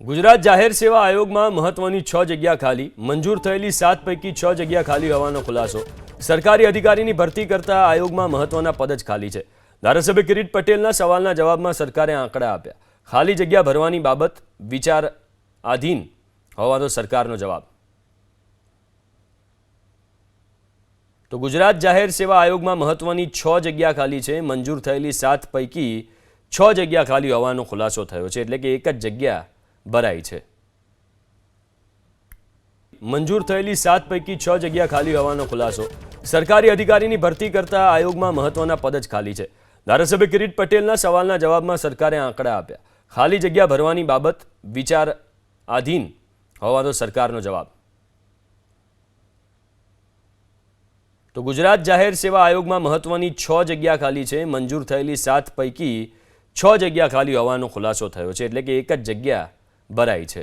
ગુજરાત જાહેર સેવા આયોગમાં મહત્વની 6 જગ્યા ખાલી, મંજૂર થયેલી 7 પૈકી 6 જગ્યા ખાલી હોવાનો ખુલાસો। સરકારી અધિકારીની ભરતી કરતા આયોગમાં મહત્વના પદ જ ખાલી છે। ધારાસભ્ય કિરીટ પટેલના સવાલના જવાબમાં સરકારે આંકડા આપ્યા। ખાલી જગ્યા ભરવાની બાબત વિચારાધીન હોવાનો સરકારનો જવાબ। તો ગુજરાત જાહેર સેવા આયોગમાં મહત્વની 6 જગ્યા ખાલી છે। મંજૂર થયેલી 7 પૈકી 6 જગ્યા ખાલી હોવાનો ખુલાસો થયો છે, એટલે કે એક જ જગ્યા ભરાઈ છે। મંજૂર થયેલી 7 પૈકી 6 જગ્યા ખાલી હોવાનો ખુલાસો। સરકારી અધિકારીની ભરતી કરતા આયોગમાં મહત્વના પદ જ ખાલી છે। ધારાસભ્ય કિરીટ પટેલના સવાલના જવાબમાં સરકારે આંકડા આપ્યા। ખાલી જગ્યા ભરવાની બાબત વિચારાધીન હોવાનો સરકારનો જવાબ। તો ગુજરાત જાહેર સેવા આયોગમાં મહત્વની 6 જગ્યા ખાલી છે। મંજૂર થયેલી 7 પૈકી 6 જગ્યા ખાલી હોવાનો ખુલાસો થયો છે, એટલે કે એક જ જગ્યા ભરાઈ છે।